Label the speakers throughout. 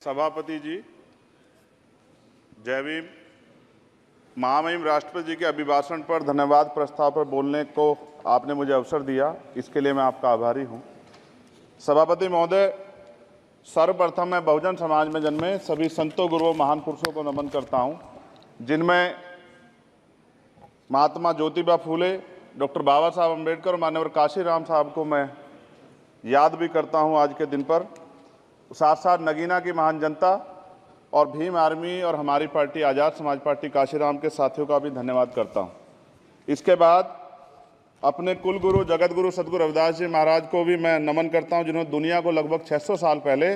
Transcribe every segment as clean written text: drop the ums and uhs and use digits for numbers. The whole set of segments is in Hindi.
Speaker 1: सभापति जी, जय भीम। महामहिम राष्ट्रपति जी के अभिभाषण पर धन्यवाद प्रस्ताव पर बोलने को आपने मुझे अवसर दिया, इसके लिए मैं आपका आभारी हूं। सभापति महोदय, सर्वप्रथम मैं बहुजन समाज में जन्मे सभी संतों, गुरुओं, महान पुरुषों को नमन करता हूं, जिनमें महात्मा ज्योतिबा फूले, डॉक्टर बाबा साहब अम्बेडकर और मान्यवर काशीराम साहब को मैं याद भी करता हूं आज के दिन पर। साथ साथ नगीना की महान जनता और भीम आर्मी और हमारी पार्टी आज़ाद समाज पार्टी काशीराम के साथियों का भी धन्यवाद करता हूं। इसके बाद अपने कुल गुरु जगत गुरु सदगुरु रविदास जी महाराज को भी मैं नमन करता हूं, जिन्होंने दुनिया को लगभग 600 साल पहले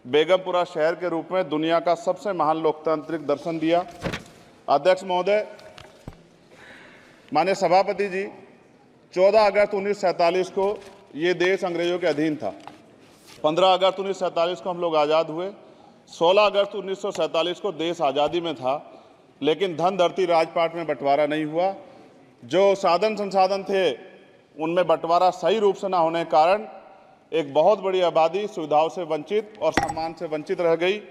Speaker 1: बेगमपुरा शहर के रूप में दुनिया का सबसे महान लोकतांत्रिक दर्शन दिया। अध्यक्ष महोदय, माननीय सभापति जी, 14 अगस्त 1947 को ये देश अंग्रेजों के अधीन था। 15 अगस्त 1947 को हम लोग आज़ाद हुए। 16 अगस्त 1947 को देश आज़ादी में था, लेकिन धन धरती राजपाट में बंटवारा नहीं हुआ। जो साधन संसाधन थे उनमें बंटवारा सही रूप से न होने के कारण एक बहुत बड़ी आबादी सुविधाओं से वंचित और सम्मान से वंचित रह गई।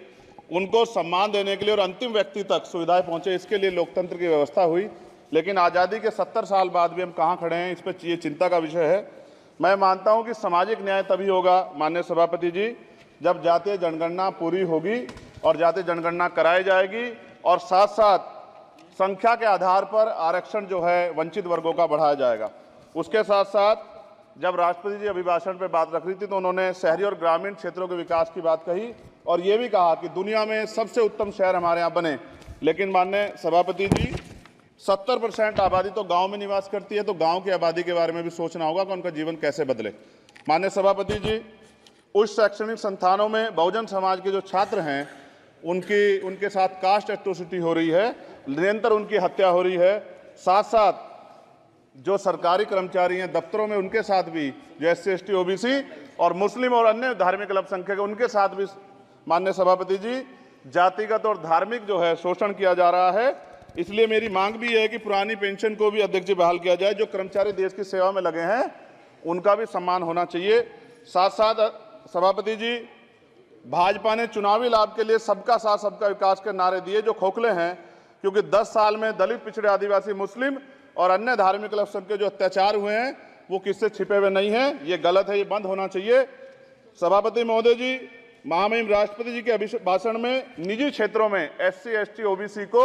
Speaker 1: उनको सम्मान देने के लिए और अंतिम व्यक्ति तक सुविधाएं पहुंचे, इसके लिए लोकतंत्र की व्यवस्था हुई। लेकिन आज़ादी के 70 साल बाद भी हम कहाँ खड़े हैं, इस पर ये चिंता का विषय है। मैं मानता हूं कि सामाजिक न्याय तभी होगा माननीय सभापति जी, जब जातीय जनगणना पूरी होगी और जातीय जनगणना कराई जाएगी और साथ साथ संख्या के आधार पर आरक्षण जो है वंचित वर्गों का बढ़ाया जाएगा। उसके साथ साथ जब राष्ट्रपति जी अभिभाषण पर बात रख रही थी तो उन्होंने शहरी और ग्रामीण क्षेत्रों के विकास की बात कही और ये भी कहा कि दुनिया में सबसे उत्तम शहर हमारे यहाँ बने। लेकिन माननीय सभापति जी, 70% आबादी तो गांव में निवास करती है, तो गांव की आबादी के बारे में भी सोचना होगा कि उनका जीवन कैसे बदले। माननीय सभापति जी, उच्च शैक्षणिक संस्थानों में बहुजन समाज के जो छात्र हैं उनके साथ कास्ट एट्रोसिटी हो रही है, निरंतर उनकी हत्या हो रही है। साथ साथ जो सरकारी कर्मचारी हैं दफ्तरों में, उनके साथ भी जो SC ST OBC और मुस्लिम और अन्य धार्मिक अल्पसंख्यक है, उनके साथ भी माननीय सभापति जी जातिगत और धार्मिक जो है शोषण किया जा रहा है। इसलिए मेरी मांग भी है कि पुरानी पेंशन को भी अध्यक्ष जी बहाल किया जाए। जो कर्मचारी देश की सेवा में लगे हैं उनका भी सम्मान होना चाहिए। साथ साथ सभापति जी, भाजपा ने चुनावी लाभ के लिए सबका साथ सबका विकास के नारे दिए जो खोखले हैं, क्योंकि 10 साल में दलित, पिछड़े, आदिवासी, मुस्लिम और अन्य धार्मिक अल्पसंख्यक जो अत्याचार हुए हैं वो किससे छिपे हुए नहीं हैं। ये गलत है, ये बंद होना चाहिए। सभापति महोदय जी, महामहिम राष्ट्रपति जी के अभिभाषण में निजी क्षेत्रों में SC ST OBC को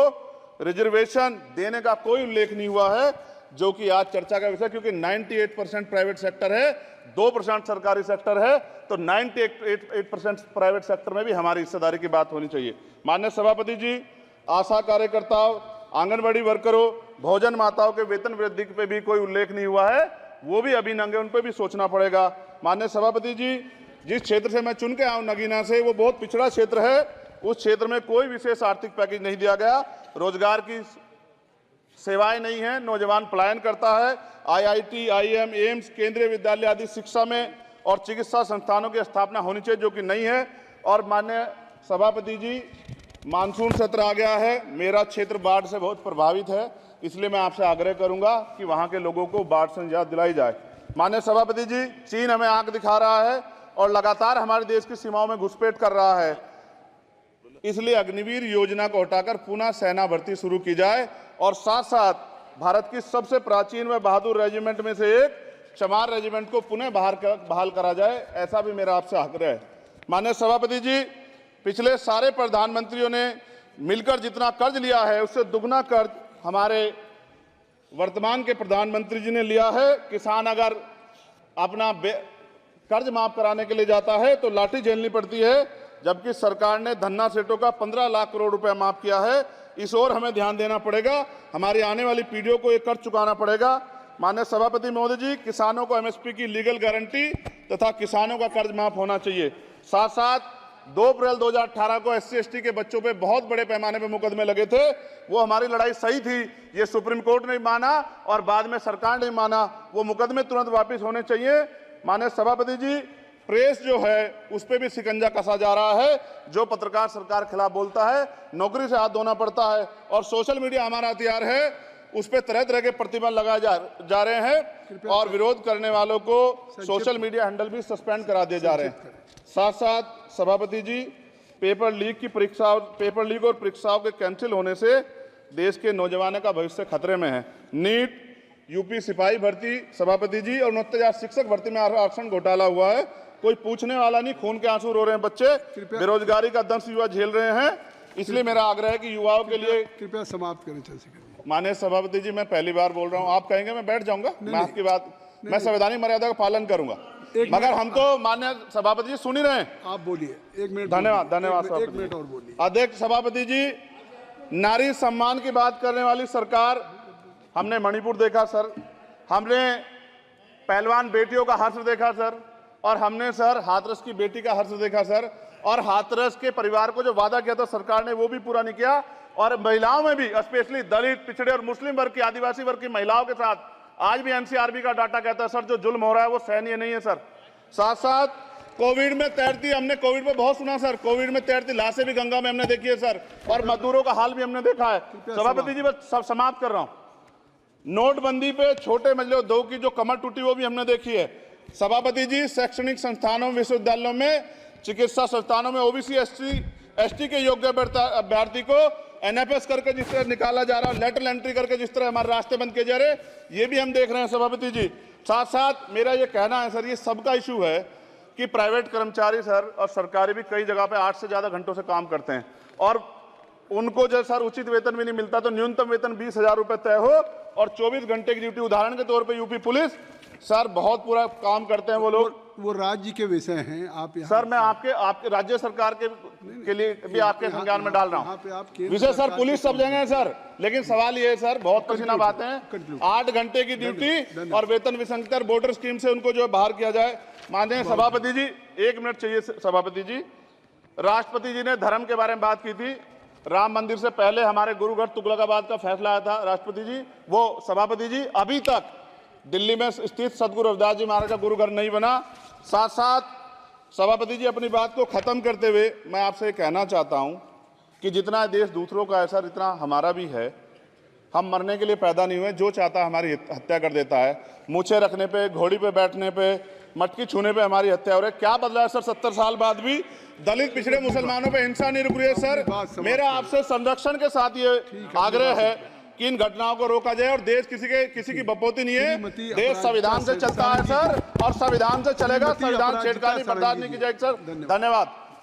Speaker 1: रिजर्वेशन देने का कोई उल्लेख नहीं हुआ है, जो कि आज चर्चा का विषय, क्योंकि 98% प्राइवेट सेक्टर है, 2% सरकारी सेक्टर है, तो 98% प्राइवेट सेक्टर में भी हमारी हिस्सेदारी की बात होनी चाहिए। माननीय सभापति जी, आशा कार्यकर्ताओं, आंगनबाड़ी वर्करों, भोजन माताओं के वेतन वृद्धि पे भी कोई उल्लेख नहीं हुआ है, वो भी अभी नंगे, उन पर भी सोचना पड़ेगा। माननीय सभापति जी, जिस क्षेत्र से मैं चुन के आऊँ नगीना से, वो बहुत पिछड़ा क्षेत्र है। उस क्षेत्र में कोई विशेष आर्थिक पैकेज नहीं दिया गया, रोजगार की सेवाएं नहीं है, नौजवान पलायन करता है। IIT, IIM, एम्स, केंद्रीय विद्यालय आदि शिक्षा में और चिकित्सा संस्थानों की स्थापना होनी चाहिए, जो कि नहीं है। और माननीय सभापति जी, मानसून सत्र आ गया है, मेरा क्षेत्र बाढ़ से बहुत प्रभावित है, इसलिए मैं आपसे आग्रह करूंगा कि वहां के लोगों को बाढ़ से निजात दिलाई जाए। माननीय सभापति जी, चीन हमें आंख दिखा रहा है और लगातार हमारे देश की सीमाओं में घुसपैठ कर रहा है, इसलिए अग्निवीर योजना को हटाकर पुनः सेना भर्ती शुरू की जाए और साथ साथ भारत की सबसे प्राचीन व बहादुर रेजिमेंट में से एक चमार रेजिमेंट को पुनः बहाल करा जाए, ऐसा भी मेरा आपसे आग्रह है। माननीय सभापति जी, पिछले सारे प्रधानमंत्रियों ने मिलकर जितना कर्ज लिया है उससे दुगना कर्ज हमारे वर्तमान के प्रधानमंत्री जी ने लिया है। किसान अगर अपना कर्ज माफ कराने के लिए जाता है तो लाठी झेलनी पड़ती है, जबकि सरकार ने धन्ना सेठों का 15 लाख करोड़ रुपया माफ किया है। इस ओर हमें ध्यान देना पड़ेगा, हमारी आने वाली पीढ़ियों को ये कर्ज चुकाना पड़ेगा। माननीय सभापति महोदय जी, किसानों को MSP की लीगल गारंटी तथा किसानों का कर्ज माफ होना चाहिए। साथ साथ 2 अप्रैल 2018 को SC ST के बच्चों पे बहुत बड़े पैमाने पे मुकदमे लगे थे, वो हमारी लड़ाई सही थी, ये सुप्रीम कोर्ट ने माना और बाद में सरकार ने माना, वो मुकदमे तुरंत वापिस होने चाहिए। माननीय सभापति जी, प्रेस जो है उस पर भी शिकंजा कसा जा रहा है। जो पत्रकार सरकार के खिलाफ बोलता है नौकरी से हाथ धोना पड़ता है, और सोशल मीडिया हमारा हथियार है, उस पर तरह तरह के प्रतिबंध लगाए जा रहे हैं और विरोध करने वालों को सोशल मीडिया हैंडल भी सस्पेंड करा दिए जा रहे हैं। साथ साथ सभापति जी, पेपर लीक और परीक्षाओं के कैंसिल होने से देश के नौजवानों का भविष्य खतरे में है। नीट, यूपी सिपाही भर्ती सभापति जी और 69,000 शिक्षक भर्ती में आरक्षण घोटाला हुआ है, कोई पूछने वाला नहीं, खून के आंसू रो रहे हैं बच्चे, बेरोजगारी का दंश युवा झेल रहे हैं। इसलिए मेरा आग्रह है कि युवाओं के लिए
Speaker 2: कृपया समाप्त करें चर्चा।
Speaker 1: माननीय सभापति जी, मैं पहली बार बोल रहा हूं, आप कहेंगे मैं बैठ जाऊंगा, मैं आपकी बात, मैं संवैधानिक मर्यादा का पालन करूंगा, मगर हम तो माननीय सभापति जी सुन ही रहे हैं।
Speaker 2: आप बोलिए, 1 मिनट।
Speaker 1: धन्यवाद, धन्यवाद।
Speaker 2: 1 मिनट और बोलिए।
Speaker 1: अध्यक्ष सभापति जी, नारी सम्मान की बात करने वाली सरकार, हमने मणिपुर देखा सर, हमने पहलवान बेटियों का हर्ष देखा सर, और हमने सर हाथरस की बेटी का हर्ष देखा सर, और हाथरस के परिवार को जो वादा किया था सरकार ने वो भी पूरा नहीं किया। और महिलाओं में भी, स्पेशली दलित, पिछड़े और मुस्लिम वर्ग की, आदिवासी वर्ग की महिलाओं के साथ आज भी एनसीआरबी का डाटा कहता है सर जो जुल्म हो रहा है वो सहनीय नहीं है सर। साथ साथ कोविड में तैरती, हमने कोविड में बहुत सुना सर, कोविड में तैरती लाशें भी गंगा में हमने देखी है सर, और मजदूरों का हाल भी हमने देखा है। सभापति जी, बस सब समाप्त कर रहा हूं। नोटबंदी पे छोटे मजले उद्योग की जो कमर टूटी वो भी हमने देखी है। सभापति जी, शैक्षणिक संस्थानों, विश्वविद्यालयों में, चिकित्सा संस्थानों में ओबीसी एसटी के योग्य अभ्यर्थी को एनएफएस करके जिस तरह निकाला जा रहा है, लेटरल एंट्री करके जिस तरह हमारे रास्ते बंद किए जा रहे, ये भी हम देख रहे हैं सभापति जी। साथ साथ मेरा ये कहना है सर, ये सबका इशू है कि प्राइवेट कर्मचारी सर और सरकारी भी कई जगह पे 8 से ज्यादा घंटों से काम करते हैं, और उनको जो सर उचित वेतन भी नहीं मिलता, तो न्यूनतम वेतन 20,000 रुपए तय हो और 24 घंटे की ड्यूटी। उदाहरण के तौर पे यूपी पुलिस सर बहुत पूरा काम करते हैं वो लोग,
Speaker 2: वो राज्य के विषय हैं। आप
Speaker 1: सर मैं आपके राज्य सरकार के लिए भी आपके संज्ञान में डाल रहा हूं विषय सर, पुलिस सब जगह है सर, लेकिन सवाल ये है सर, बहुत पसीना बातें हैं, 8 घंटे की ड्यूटी और वेतन विसंगति, वोटर स्कीम से उनको जो है बाहर किया जाए। माननीय सभापति जी, 1 मिनट चाहिए सभापति जी। राष्ट्रपति जी ने धर्म के बारे में बात की थी, राम मंदिर से पहले हमारे गुरुघर तुगलकाबाद का फैसला आया था राष्ट्रपति जी, वो सभापति जी अभी तक दिल्ली में स्थित सदगुरु रविदास जी महाराज का गुरुघर नहीं बना। साथ साथ सभापति जी, अपनी बात को खत्म करते हुए मैं आपसे कहना चाहता हूं कि जितना देश दूसरों का है सर, इतना हमारा भी है। हम मरने के लिए पैदा नहीं हुए, जो चाहता है हमारी हत्या कर देता है। मूछें रखने पे, घोड़ी पे बैठने पे, मटकी छूने पे हमारी हत्या हो रही है। क्या बदला है सर 70 साल बाद भी? दलित, पिछड़े, मुसलमानों पे हिंसा नहीं रुक रही है सर। मेरा आपसे संरक्षण के साथ ये आग्रह है कि इन घटनाओं को रोका जाए, और देश किसी की बपोती नहीं है, देश संविधान से चलता है सर, और संविधान से चलेगा, संविधान छेड़खानी बर्दाश्त नहीं की जाएगी सर। धन्यवाद।